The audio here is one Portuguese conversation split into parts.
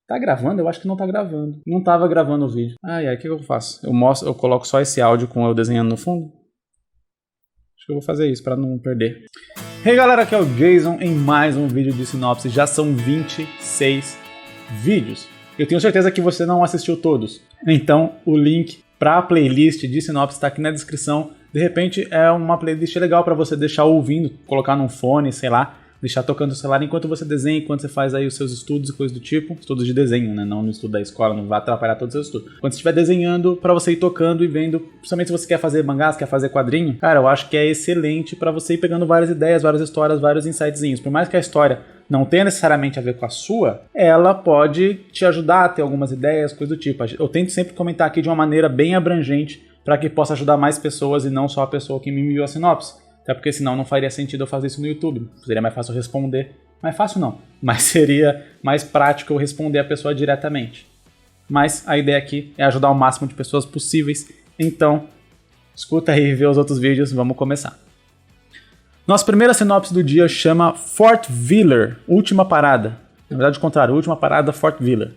Tá gravando? Eu acho que não tá gravando. Não tava gravando o vídeo. Ai, o que eu faço? Eu coloco só esse áudio com eu desenhando no fundo? Acho que eu vou fazer isso pra não perder. Hey galera, aqui é o Jason em mais um vídeo de sinopse. Já são 26 vídeos. Eu tenho certeza que você não assistiu todos. Então o link pra playlist de sinopse tá aqui na descrição. De repente é uma playlist legal pra você deixar ouvindo, colocar num fone, sei lá. Deixar tocando o celular enquanto você desenha, enquanto você faz aí os seus estudos e coisas do tipo. Estudos de desenho, né? Não no estudo da escola, não vai atrapalhar todos os seus estudos. Quando você estiver desenhando, pra você ir tocando e vendo, principalmente se você quer fazer mangás, quer fazer quadrinho, cara, eu acho que é excelente pra você ir pegando várias ideias, várias histórias, vários insightzinhos. Por mais que a história não tenha necessariamente a ver com a sua, ela pode te ajudar a ter algumas ideias, coisas do tipo. Eu tento sempre comentar aqui de uma maneira bem abrangente para que possa ajudar mais pessoas e não só a pessoa que me enviou a sinopse. Até porque senão não faria sentido eu fazer isso no YouTube. Seria mais fácil responder. Mais fácil não, mas seria mais prático eu responder a pessoa diretamente. Mas a ideia aqui é ajudar o máximo de pessoas possíveis. Então, escuta aí e vê os outros vídeos, vamos começar. Nossa primeira sinopse do dia chama Fort Wheeler, Última Parada. Na verdade, o contrário, Última Parada, Fort Wheeler.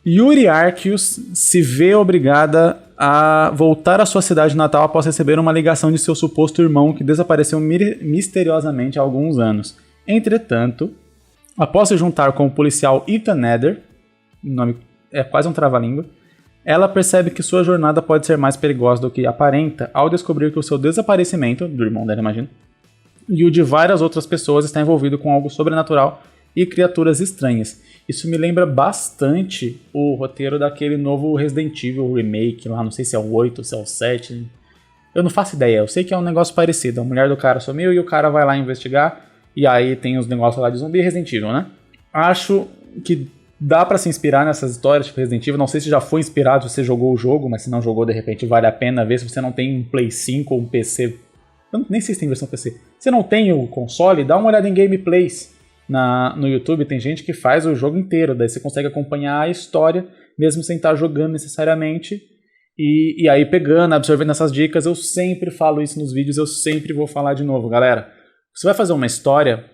Yuri Arceus se vê obrigada a voltar à sua cidade natal após receber uma ligação de seu suposto irmão que desapareceu misteriosamente há alguns anos. Entretanto, após se juntar com o policial Ethan Nether, o nome é quase um trava-língua, ela percebe que sua jornada pode ser mais perigosa do que aparenta ao descobrir que o seu desaparecimento, do irmão dela, imagino, e o de várias outras pessoas está envolvido com algo sobrenatural e criaturas estranhas. Isso me lembra bastante o roteiro daquele novo Resident Evil Remake lá, não sei se é o 8 ou se é o 7. Eu não faço ideia, eu sei que é um negócio parecido. A mulher do cara sumiu e o cara vai lá investigar, e aí tem os negócios lá de zumbi e Resident Evil, né? Acho que dá pra se inspirar nessas histórias tipo Resident Evil. Não sei se já foi inspirado, se você jogou o jogo, mas se não jogou, de repente vale a pena ver. Se você não tem um Play 5 ou um PC, eu nem sei se tem versão PC. Se não tem o console, dá uma olhada em gameplays. No YouTube tem gente que faz o jogo inteiro, daí você consegue acompanhar a história mesmo sem estar jogando necessariamente e aí pegando, absorvendo essas dicas. Eu sempre falo isso nos vídeos, eu sempre vou falar de novo, galera. Você vai fazer uma história,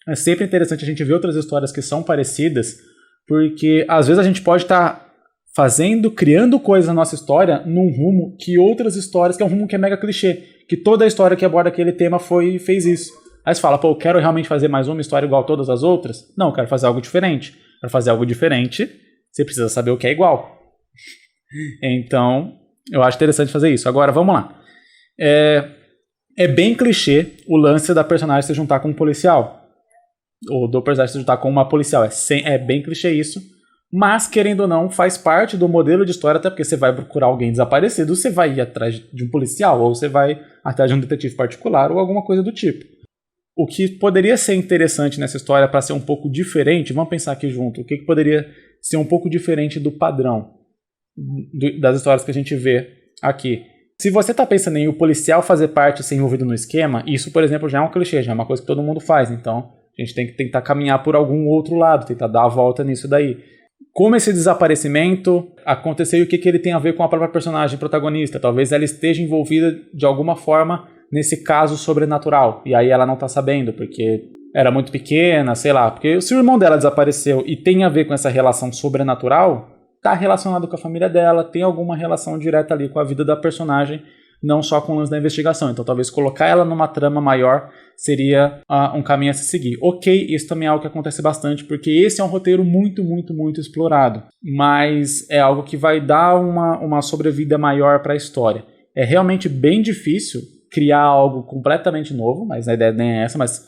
é sempre interessante a gente ver outras histórias que são parecidas, porque às vezes a gente pode estar criando coisas na nossa história num rumo que outras histórias, que é um rumo que é mega clichê, que toda a história que aborda aquele tema fez isso. Aí você fala, pô, eu quero realmente fazer mais uma história igual a todas as outras? Não, eu quero fazer algo diferente. Para fazer algo diferente, você precisa saber o que é igual. Então, eu acho interessante fazer isso. Agora, vamos lá. É bem clichê o lance da personagem se juntar com um policial. Ou do personagem se juntar com uma policial. É bem clichê isso. Mas, querendo ou não, faz parte do modelo de história, até porque você vai procurar alguém desaparecido, você vai ir atrás de um policial, ou você vai atrás de um detetive particular, ou alguma coisa do tipo. O que poderia ser interessante nessa história para ser um pouco diferente, vamos pensar aqui junto, o que poderia ser um pouco diferente do padrão das histórias que a gente vê aqui. Se você está pensando em o policial fazer parte e ser envolvido no esquema, isso, por exemplo, já é um clichê, já é uma coisa que todo mundo faz, então a gente tem que tentar caminhar por algum outro lado, tentar dar a volta nisso daí. Como esse desaparecimento aconteceu e o que ele tem a ver com a própria personagem protagonista? Talvez ela esteja envolvida de alguma forma nesse caso sobrenatural, e aí ela não tá sabendo, porque era muito pequena, sei lá, porque se o irmão dela desapareceu e tem a ver com essa relação sobrenatural, tá relacionado com a família dela, tem alguma relação direta ali com a vida da personagem, não só com o lance da investigação. Então talvez colocar ela numa trama maior seria um caminho a se seguir. Ok, isso também é algo que acontece bastante, porque esse é um roteiro muito, muito, muito explorado, mas é algo que vai dar uma sobrevida maior para a história. É realmente bem difícil criar algo completamente novo, mas a ideia nem é essa, mas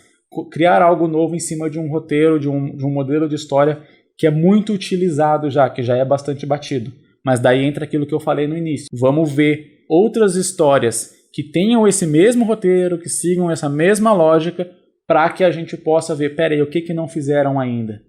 criar algo novo em cima de um roteiro, de um modelo de história que é muito utilizado já, que já é bastante batido. Mas daí entra aquilo que eu falei no início. Vamos ver outras histórias que tenham esse mesmo roteiro, que sigam essa mesma lógica, para que a gente possa ver, peraí, o que não fizeram ainda?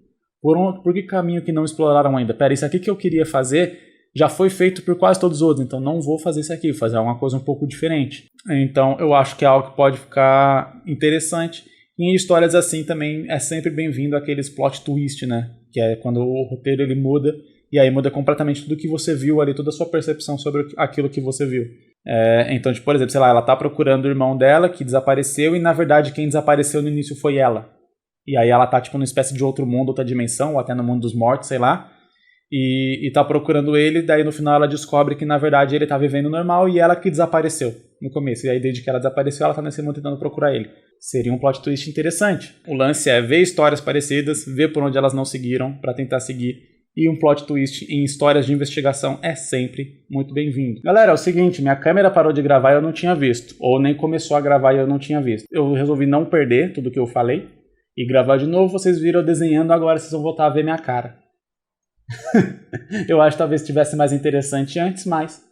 Por que caminho que não exploraram ainda? Peraí, isso aqui que eu queria fazer já foi feito por quase todos os outros, então não vou fazer isso aqui, vou fazer alguma coisa um pouco diferente. Então eu acho que é algo que pode ficar interessante. E em histórias assim também é sempre bem-vindo aqueles plot twist, né? Que é quando o roteiro ele muda, e aí muda completamente tudo que você viu ali, toda a sua percepção sobre aquilo que você viu. Então, tipo, por exemplo, sei lá, ela tá procurando o irmão dela que desapareceu, e na verdade quem desapareceu no início foi ela. E aí ela tá, tipo, numa espécie de outro mundo, outra dimensão, ou até no mundo dos mortos, sei lá. E tá procurando ele, daí no final ela descobre que, na verdade, ele tá vivendo normal e ela que desapareceu no começo. E aí, desde que ela desapareceu, ela tá nesse mundo tentando procurar ele. Seria um plot twist interessante. O lance é ver histórias parecidas, ver por onde elas não seguiram, pra tentar seguir. E um plot twist em histórias de investigação é sempre muito bem-vindo. Galera, é o seguinte, minha câmera parou de gravar e eu não tinha visto. Ou nem começou a gravar e eu não tinha visto. Eu resolvi não perder tudo que eu falei e gravar de novo. Vocês viram eu desenhando, agora vocês vão voltar a ver minha cara. Eu acho que talvez tivesse mais interessante antes, mas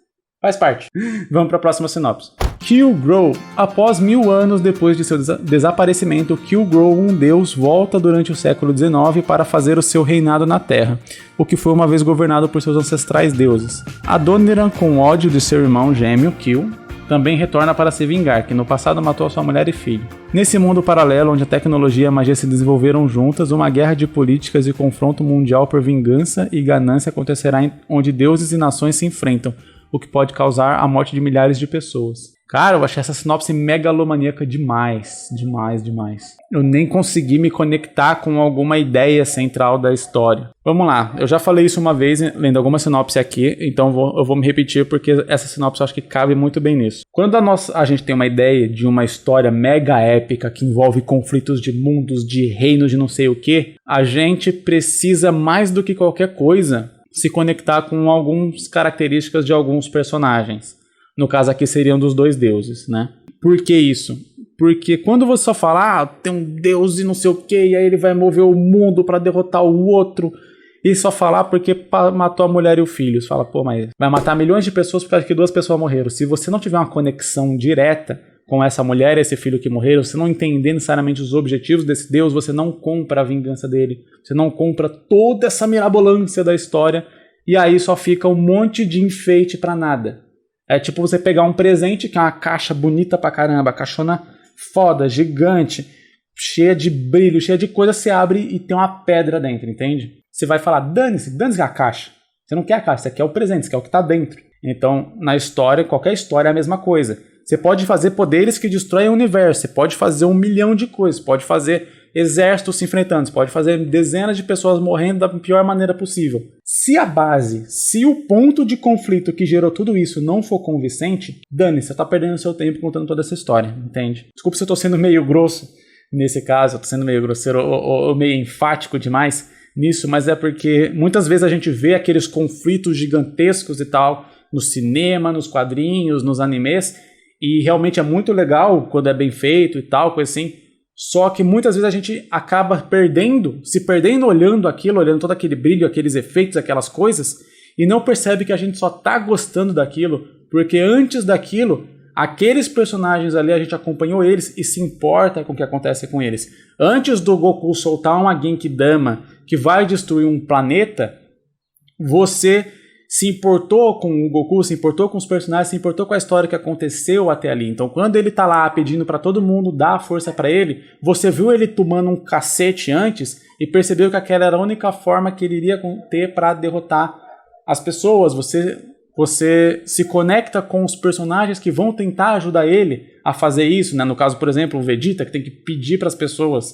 faz parte. Vamos para a próxima sinopse. Kilgrow. Após 1000 anos depois de seu desaparecimento, Kilgrow, um deus, volta durante o século XIX para fazer o seu reinado na Terra, o que foi uma vez governado por seus ancestrais deuses. Adoniran, com ódio de seu irmão gêmeo, Kil, também retorna para se vingar, que no passado matou sua mulher e filho. Nesse mundo paralelo, onde a tecnologia e a magia se desenvolveram juntas, uma guerra de políticas e confronto mundial por vingança e ganância acontecerá onde deuses e nações se enfrentam, o que pode causar a morte de milhares de pessoas. Cara, eu achei essa sinopse megalomaníaca demais, demais. Eu nem consegui me conectar com alguma ideia central da história. Vamos lá, eu já falei isso uma vez lendo alguma sinopse aqui, então eu vou me repetir porque essa sinopse eu acho que cabe muito bem nisso. Quando a gente tem uma ideia de uma história mega épica que envolve conflitos de mundos, de reinos, de não sei o que, a gente precisa mais do que qualquer coisa se conectar com algumas características de alguns personagens. No caso aqui seriam dos dois deuses, né? Por que isso? Porque quando você só fala, tem um deus e não sei o que, e aí ele vai mover o mundo para derrotar o outro, e só falar porque matou a mulher e o filho. Você fala, pô, mas vai matar milhões de pessoas por causa que 2 pessoas morreram. Se você não tiver uma conexão direta com essa mulher e esse filho que morreram, você não entender necessariamente os objetivos desse deus, você não compra a vingança dele, você não compra toda essa mirabolância da história, e aí só fica um monte de enfeite pra nada. É tipo você pegar um presente que é uma caixa bonita pra caramba, caixona foda, gigante, cheia de brilho, cheia de coisa, você abre e tem uma pedra dentro, entende? Você vai falar, dane-se a caixa. Você não quer a caixa, você quer o presente, você quer o que tá dentro. Então, na história, qualquer história é a mesma coisa. Você pode fazer poderes que destroem o universo, você pode fazer 1 milhão de coisas, pode fazer exércitos se enfrentando, você pode fazer dezenas de pessoas morrendo da pior maneira possível. Se o ponto de conflito que gerou tudo isso não for convincente, dane-se, você tá perdendo seu tempo contando toda essa história, entende? Desculpa se eu tô sendo meio grosso nesse caso, eu tô sendo meio grosseiro ou meio enfático demais nisso, mas é porque muitas vezes a gente vê aqueles conflitos gigantescos e tal no cinema, nos quadrinhos, nos animes, e realmente é muito legal quando é bem feito e tal, coisa assim. Só que muitas vezes a gente acaba se perdendo olhando aquilo, olhando todo aquele brilho, aqueles efeitos, aquelas coisas, e não percebe que a gente só tá gostando daquilo, porque antes daquilo, aqueles personagens ali, a gente acompanhou eles e se importa com o que acontece com eles. Antes do Goku soltar uma Genkidama que vai destruir um planeta, você se importou com o Goku, se importou com os personagens, se importou com a história que aconteceu até ali. Então, quando ele tá lá pedindo pra todo mundo dar força pra ele, você viu ele tomando um cacete antes e percebeu que aquela era a única forma que ele iria ter pra derrotar as pessoas. Você se conecta com os personagens que vão tentar ajudar ele a fazer isso, né? No caso, por exemplo, o Vegeta, que tem que pedir pras pessoas.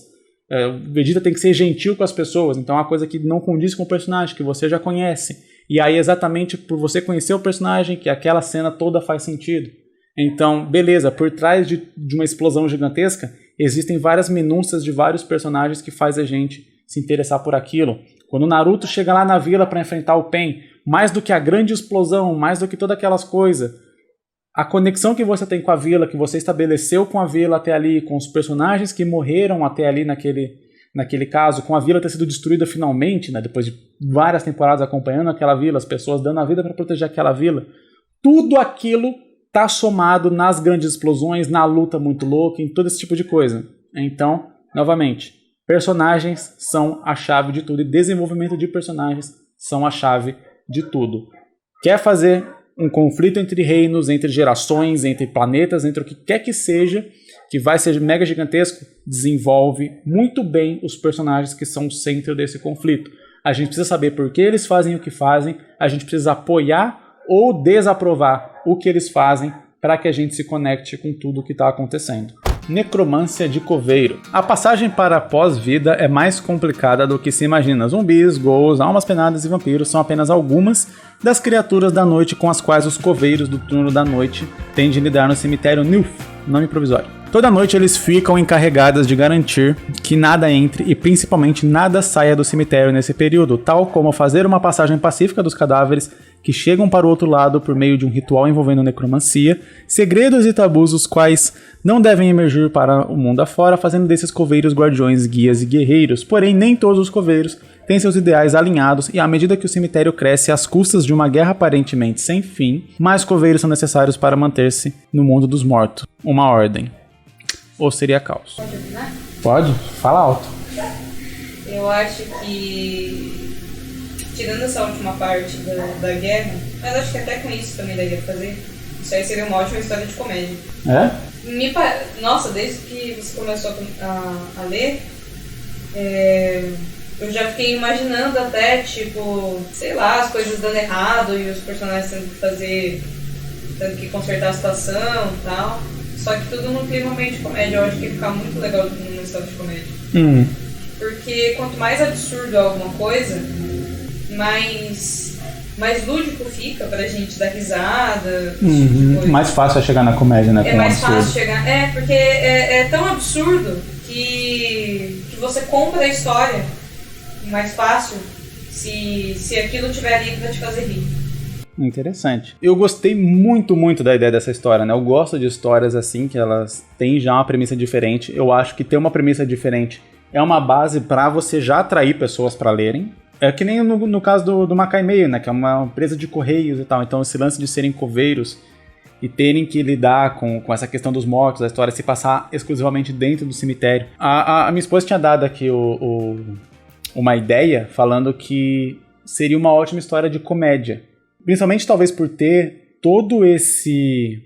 O Vegeta tem que ser gentil com as pessoas, então é uma coisa que não condiz com o personagem, que você já conhece. E aí, exatamente por você conhecer o personagem, que aquela cena toda faz sentido. Então, beleza, por trás de uma explosão gigantesca, existem várias minúcias de vários personagens que faz a gente se interessar por aquilo. Quando o Naruto chega lá na vila para enfrentar o Pain, mais do que a grande explosão, mais do que todas aquelas coisas, a conexão que você tem com a vila, que você estabeleceu com a vila até ali, com os personagens que morreram até ali naquele caso, com a vila ter sido destruída finalmente, né, depois de várias temporadas acompanhando aquela vila, as pessoas dando a vida para proteger aquela vila, tudo aquilo tá somado nas grandes explosões, na luta muito louca, em todo esse tipo de coisa. Então, novamente, personagens são a chave de tudo e desenvolvimento de personagens são a chave de tudo. Quer fazer um conflito entre reinos, entre gerações, entre planetas, entre o que quer que seja, que vai ser mega gigantesco, desenvolve muito bem os personagens que são o centro desse conflito. A gente precisa saber por que eles fazem o que fazem, a gente precisa apoiar ou desaprovar o que eles fazem para que a gente se conecte com tudo o que está acontecendo. Necromância de Coveiro. A passagem para a pós-vida é mais complicada do que se imagina. Zumbis, ghouls, almas penadas e vampiros são apenas algumas das criaturas da noite com as quais os coveiros do turno da noite têm de lidar no cemitério Nilf, nome provisório. Toda noite eles ficam encarregados de garantir que nada entre e principalmente nada saia do cemitério nesse período, tal como fazer uma passagem pacífica dos cadáveres que chegam para o outro lado por meio de um ritual envolvendo necromancia, segredos e tabus os quais não devem emergir para o mundo afora, fazendo desses coveiros guardiões, guias e guerreiros. Porém, nem todos os coveiros têm seus ideais alinhados e à medida que o cemitério cresce às custas de uma guerra aparentemente sem fim, mais coveiros são necessários para manter-se no mundo dos mortos. Uma ordem. Ou seria caos? Pode opinar? Pode? Fala alto. Eu acho que, tirando essa última parte da guerra, mas acho que até com isso também daria pra fazer, isso aí seria uma ótima história de comédia. Nossa, desde que você começou a ler, eu já fiquei imaginando até, tipo, sei lá, as coisas dando errado e os personagens tendo que consertar a situação e tal. Só que tudo num clima meio de comédia. Eu acho que ia ficar muito legal numa história de comédia. Porque quanto mais absurdo alguma coisa, mais lúdico fica pra gente dar risada. Mais fácil é chegar na comédia, né? É mais fácil chegar. Porque é tão absurdo que você compra a história mais fácil se aquilo tiver ali pra te fazer rir. Interessante. Eu gostei muito, muito da ideia dessa história, né? Eu gosto de histórias assim, que elas têm já uma premissa diferente. Eu acho que ter uma premissa diferente é uma base pra você já atrair pessoas pra lerem. É que nem no caso do Makai Meio, né? Que é uma empresa de correios e tal. Então esse lance de serem coveiros e terem que lidar com essa questão dos mortos, a história se passar exclusivamente dentro do cemitério. A minha esposa tinha dado aqui uma ideia falando que seria uma ótima história de comédia. Principalmente talvez por ter todo esse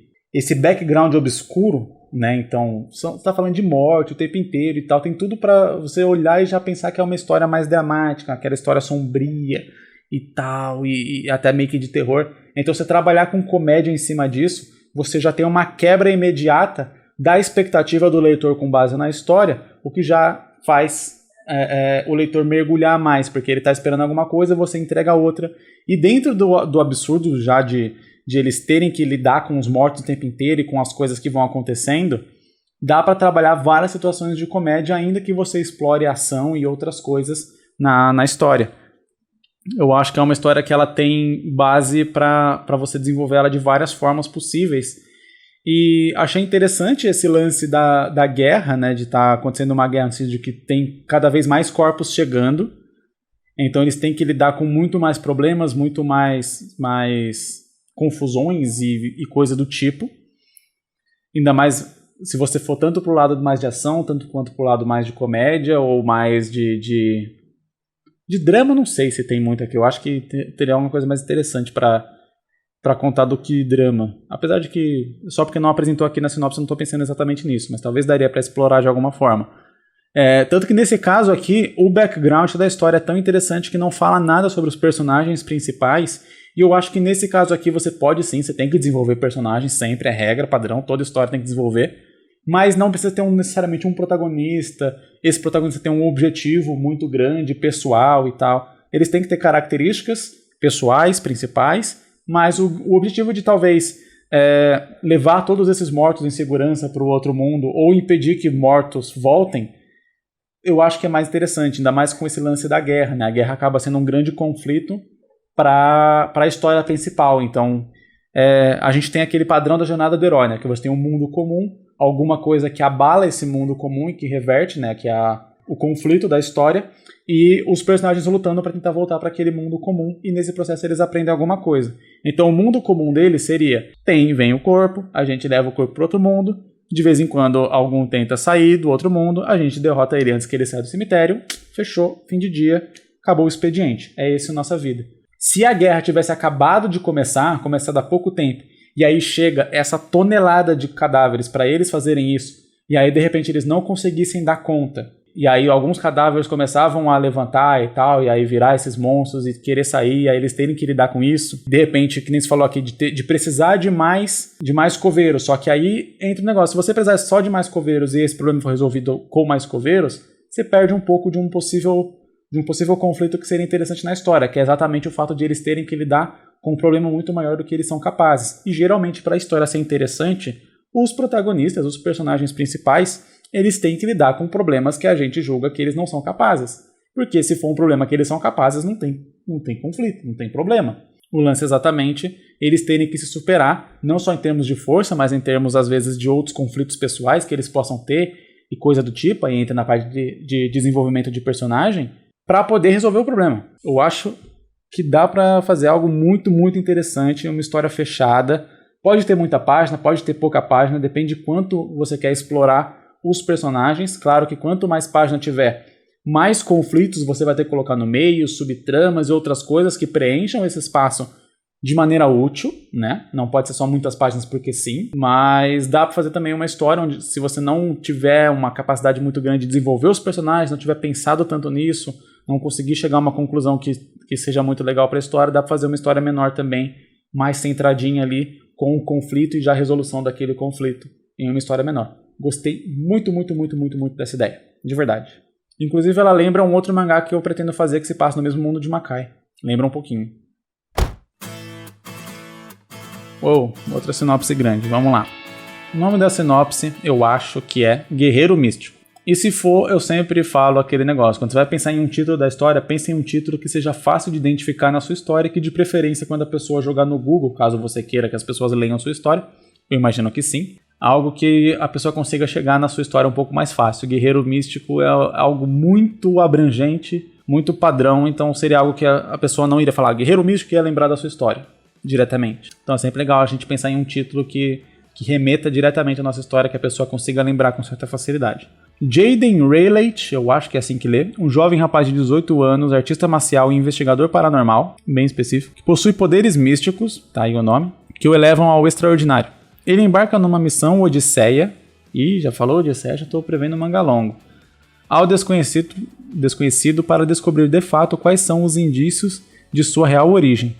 background obscuro, né? Então, você tá falando de morte o tempo inteiro e tal, tem tudo pra você olhar e já pensar que é uma história mais dramática, aquela história sombria e tal, e até meio que de terror. Então, você trabalhar com comédia em cima disso, você já tem uma quebra imediata da expectativa do leitor com base na história, o que já faz o leitor mergulhar mais, porque ele tá esperando alguma coisa, você entrega outra. E dentro do absurdo já de eles terem que lidar com os mortos o tempo inteiro e com as coisas que vão acontecendo, dá para trabalhar várias situações de comédia, ainda que você explore a ação e outras coisas na história. Eu acho que é uma história que ela tem base para você desenvolver ela de várias formas possíveis. E achei interessante esse lance da guerra, né, de estar acontecendo uma guerra, no sentido de que tem cada vez mais corpos chegando. Então eles têm que lidar com muito mais problemas, muito mais confusões e coisa do tipo. Ainda mais se você for tanto pro lado mais de ação, tanto quanto pro lado mais de comédia, ou mais de drama, não sei se tem muito aqui. Eu acho que teria alguma coisa mais interessante para contar do que drama. Apesar de que, só porque não apresentou aqui na sinopse, eu não estou pensando exatamente nisso, mas talvez daria para explorar de alguma forma. Tanto que nesse caso aqui, o background da história é tão interessante que não fala nada sobre os personagens principais, e eu acho que nesse caso aqui você pode sim, você tem que desenvolver personagens, sempre é regra, padrão, toda história tem que desenvolver, mas não precisa ter necessariamente um protagonista, esse protagonista tem um objetivo muito grande, pessoal e tal. Eles têm que ter características pessoais, principais, mas o objetivo de talvez levar todos esses mortos em segurança para o outro mundo, ou impedir que mortos voltem, eu acho que é mais interessante, ainda mais com esse lance da guerra, né? A guerra acaba sendo um grande conflito para a história principal. Então, a gente tem aquele padrão da jornada do herói, né? Que você tem um mundo comum, alguma coisa que abala esse mundo comum e que reverte, né? Que é o conflito da história, e os personagens lutando para tentar voltar para aquele mundo comum, e nesse processo eles aprendem alguma coisa. Então, o mundo comum deles seria: vem o corpo, a gente leva o corpo para outro mundo, de vez em quando algum tenta sair do outro mundo, a gente derrota ele antes que ele saia do cemitério, fechou, fim de dia, acabou o expediente. É essa a nossa vida. Se a guerra tivesse acabado de começado há pouco tempo, e aí chega essa tonelada de cadáveres para eles fazerem isso, e aí de repente eles não conseguissem dar conta, e aí alguns cadáveres começavam a levantar e tal, e aí virar esses monstros e querer sair, e aí eles terem que lidar com isso. De repente, que nem você falou aqui, de precisar de mais coveiros. Só que aí entra o negócio, se você precisar só de mais coveiros e esse problema for resolvido com mais coveiros, você perde um pouco de um possível conflito que seria interessante na história, que é exatamente o fato de eles terem que lidar com um problema muito maior do que eles são capazes. E geralmente, para a história ser interessante, os protagonistas, os personagens principais, eles têm que lidar com problemas que a gente julga que eles não são capazes. Porque se for um problema que eles são capazes, não tem conflito, não tem problema. O lance é exatamente eles terem que se superar, não só em termos de força, mas em termos, às vezes, de outros conflitos pessoais que eles possam ter e coisa do tipo, aí entra na parte de desenvolvimento de personagem, para poder resolver o problema. Eu acho que dá para fazer algo muito, muito interessante, uma história fechada. Pode ter muita página, pode ter pouca página, depende de quanto você quer explorar os personagens. Claro que quanto mais página tiver, mais conflitos você vai ter que colocar no meio, subtramas e outras coisas que preencham esse espaço de maneira útil, né? Não pode ser só muitas páginas porque sim, mas dá para fazer também uma história onde, se você não tiver uma capacidade muito grande de desenvolver os personagens, não tiver pensado tanto nisso, não conseguir chegar a uma conclusão que seja muito legal para a história, dá para fazer uma história menor também, mais centradinha ali, com o conflito e já a resolução daquele conflito em uma história menor. Gostei muito, muito, muito, muito, muito dessa ideia, de verdade. Inclusive ela lembra um outro mangá que eu pretendo fazer que se passa no mesmo mundo de Makai. Lembra um pouquinho. Uou, outra sinopse grande, vamos lá. O nome da sinopse eu acho que é Guerreiro Místico. E se for, eu sempre falo aquele negócio. Quando você vai pensar em um título da história, pense em um título que seja fácil de identificar na sua história e que de preferência quando a pessoa jogar no Google, caso você queira que as pessoas leiam a sua história, eu imagino que sim, algo que a pessoa consiga chegar na sua história um pouco mais fácil. Guerreiro Místico é algo muito abrangente, muito padrão, então seria algo que a pessoa não iria falar Guerreiro Místico e ia lembrar da sua história diretamente. Então é sempre legal a gente pensar em um título que remeta diretamente à nossa história, que a pessoa consiga lembrar com certa facilidade. Jaden Rayleigh, eu acho que é assim que lê, um jovem rapaz de 18 anos, artista marcial e investigador paranormal, bem específico, que possui poderes místicos, tá aí o nome, que o elevam ao extraordinário. Ele embarca numa missão Odisseia, e já falou Odisseia, já estou prevendo um manga longo, ao desconhecido para descobrir de fato quais são os indícios de sua real origem,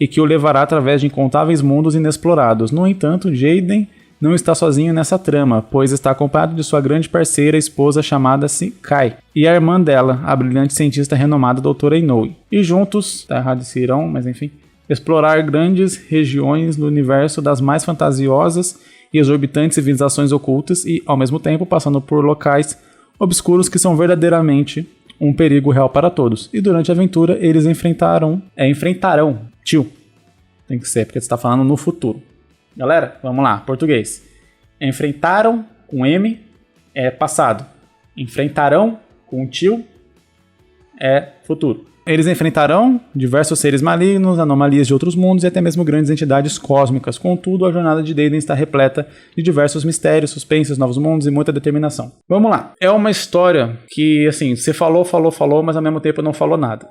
e que o levará através de incontáveis mundos inexplorados. No entanto, Jaden não está sozinho nessa trama, pois está acompanhado de sua grande parceira e esposa chamada Kai, e a irmã dela, a brilhante cientista renomada Doutora Inoue. E juntos, tá errado esse irão, mas enfim, explorar grandes regiões no universo das mais fantasiosas e exorbitantes civilizações ocultas e, ao mesmo tempo, passando por locais obscuros que são verdadeiramente um perigo real para todos. E durante a aventura, eles enfrentarão, tio, tem que ser, porque você está falando no futuro. Galera, vamos lá, português. Enfrentaram com M é passado. Enfrentarão com tio é futuro. Eles enfrentarão diversos seres malignos, anomalias de outros mundos e até mesmo grandes entidades cósmicas. Contudo, a jornada de Jaden está repleta de diversos mistérios, suspenses, novos mundos e muita determinação. Vamos lá. É uma história que, assim, você falou, mas ao mesmo tempo não falou nada.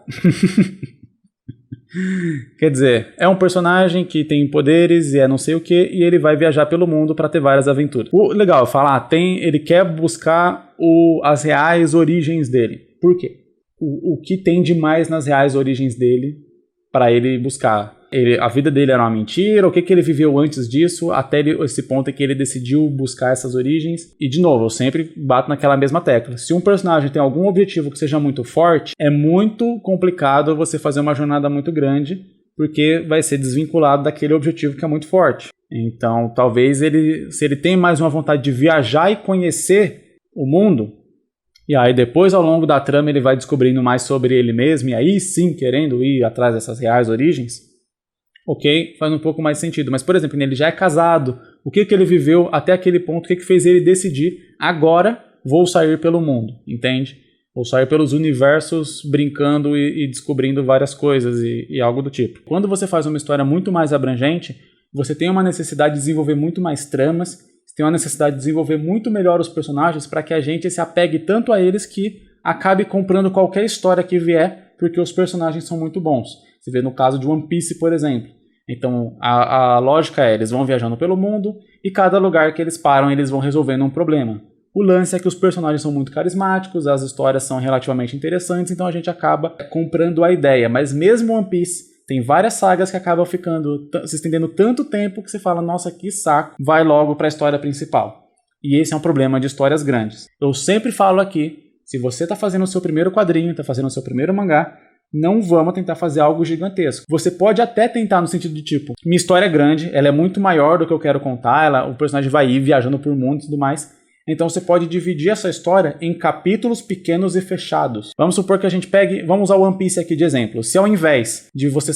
Quer dizer, é um personagem que tem poderes e é não sei o que, e ele vai viajar pelo mundo para ter várias aventuras. Legal, falar, ele quer buscar as reais origens dele. Por quê? O que tem de mais nas reais origens dele para ele buscar? A vida dele era uma mentira? O que ele viveu antes disso até esse ponto em que ele decidiu buscar essas origens? E de novo, eu sempre bato naquela mesma tecla. Se um personagem tem algum objetivo que seja muito forte, é muito complicado você fazer uma jornada muito grande, porque vai ser desvinculado daquele objetivo que é muito forte. Então, talvez se ele tem mais uma vontade de viajar e conhecer o mundo, e aí depois ao longo da trama ele vai descobrindo mais sobre ele mesmo, e aí sim querendo ir atrás dessas reais origens, ok, faz um pouco mais sentido. Mas, por exemplo, ele já é casado, o que ele viveu até aquele ponto, o que fez ele decidir, agora vou sair pelo mundo, entende? Vou sair pelos universos brincando e descobrindo várias coisas e algo do tipo. Quando você faz uma história muito mais abrangente, você tem uma necessidade de desenvolver muito mais tramas, você tem uma necessidade de desenvolver muito melhor os personagens para que a gente se apegue tanto a eles que acabe comprando qualquer história que vier, porque os personagens são muito bons. Você vê no caso de One Piece, por exemplo. Então, a lógica é, eles vão viajando pelo mundo e cada lugar que eles param, eles vão resolvendo um problema. O lance é que os personagens são muito carismáticos, as histórias são relativamente interessantes, então a gente acaba comprando a ideia. Mas mesmo One Piece tem várias sagas que acabam se estendendo tanto tempo que você fala, nossa, que saco, vai logo para a história principal. E esse é um problema de histórias grandes. Eu sempre falo aqui, se você está fazendo o seu primeiro quadrinho, está fazendo o seu primeiro mangá, não vamos tentar fazer algo gigantesco. Você pode até tentar no sentido de tipo, minha história é grande, ela é muito maior do que eu quero contar, o personagem vai ir viajando por mundo e tudo mais. Então você pode dividir essa história em capítulos pequenos e fechados. Vamos supor que a gente vamos usar o One Piece aqui de exemplo. Se ao invés de você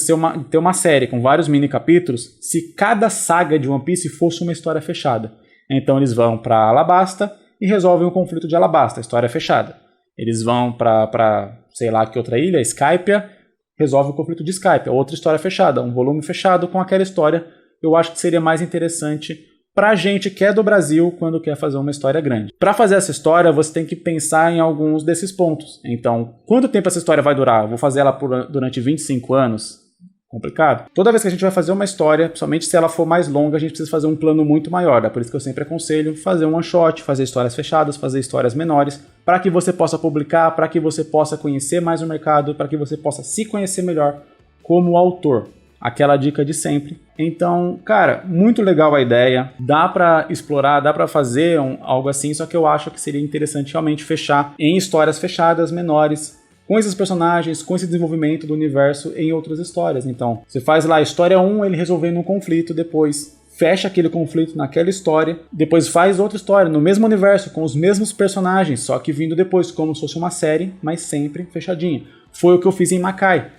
ter uma série com vários mini capítulos, se cada saga de One Piece fosse uma história fechada. Então eles vão para Alabasta e resolvem o conflito de Alabasta, história fechada. Eles vão para sei lá que outra ilha, Skypiea, resolve o conflito de Skypiea, outra história fechada, um volume fechado com aquela história. Eu acho que seria mais interessante pra gente que é do Brasil quando quer fazer uma história grande. Para fazer essa história, você tem que pensar em alguns desses pontos. Então, quanto tempo essa história vai durar? Vou fazer ela durante 25 anos? Complicado. Toda vez que a gente vai fazer uma história, principalmente se ela for mais longa, a gente precisa fazer um plano muito maior. É por isso que eu sempre aconselho fazer um one shot, fazer histórias fechadas, fazer histórias menores, para que você possa publicar, para que você possa conhecer mais o mercado, para que você possa se conhecer melhor como autor. Aquela dica de sempre. Então, cara, muito legal a ideia. Dá pra explorar, dá pra fazer algo assim, só que eu acho que seria interessante realmente fechar em histórias fechadas, menores, com esses personagens, com esse desenvolvimento do universo em outras histórias. Então, você faz lá a história 1, ele resolvendo um conflito, depois fecha aquele conflito naquela história, depois faz outra história no mesmo universo, com os mesmos personagens, só que vindo depois, como se fosse uma série, mas sempre fechadinha. Foi o que eu fiz em Makai.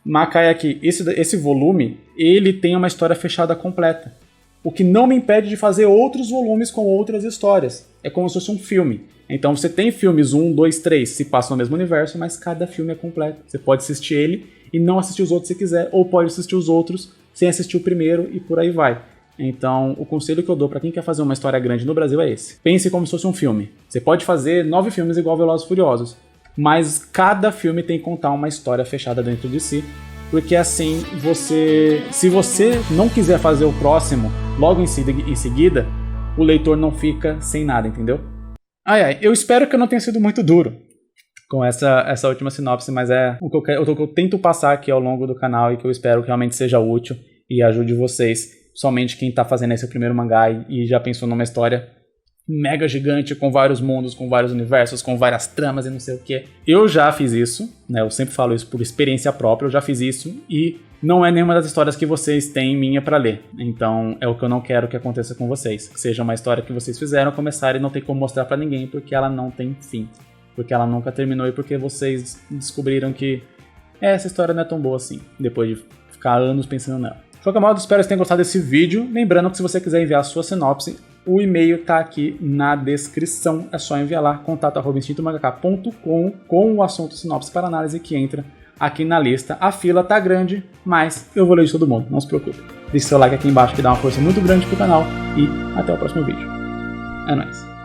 Makai aqui, esse volume, ele tem uma história fechada completa. O que não me impede de fazer outros volumes com outras histórias. É como se fosse um filme. Então você tem filmes 1, 2, 3, se passam no mesmo universo, mas cada filme é completo. Você pode assistir ele e não assistir os outros se quiser, ou pode assistir os outros sem assistir o primeiro e por aí vai. Então, o conselho que eu dou para quem quer fazer uma história grande no Brasil é esse. Pense como se fosse um filme. Você pode fazer 9 filmes igual Velozes e Furiosos, mas cada filme tem que contar uma história fechada dentro de si, porque assim, se você não quiser fazer o próximo logo em seguida, o leitor não fica sem nada, entendeu? Eu espero que eu não tenha sido muito duro com essa última sinopse, mas é o que eu tento passar aqui ao longo do canal e que eu espero que realmente seja útil e ajude vocês, somente quem tá fazendo esse primeiro mangá e já pensou numa história mega gigante, com vários mundos, com vários universos, com várias tramas e não sei o que. Eu já fiz isso, né? Eu sempre falo isso por experiência própria, eu já fiz isso e não é nenhuma das histórias que vocês têm minha pra ler. Então é o que eu não quero que aconteça com vocês. Que seja uma história que vocês fizeram, começaram e não tem como mostrar pra ninguém porque ela não tem fim. Porque ela nunca terminou e porque vocês descobriram que essa história não é tão boa assim, depois de ficar anos pensando nela. De qualquer modo, espero que vocês tenham gostado desse vídeo. Lembrando que se você quiser enviar a sua sinopse, o e-mail tá aqui na descrição. É só enviar lá, contato@instintomangaka.com com o assunto sinopse para análise que entra aqui na lista. A fila tá grande, mas eu vou ler de todo mundo, não se preocupe. Deixe seu like aqui embaixo que dá uma força muito grande pro canal e até o próximo vídeo. É nóis.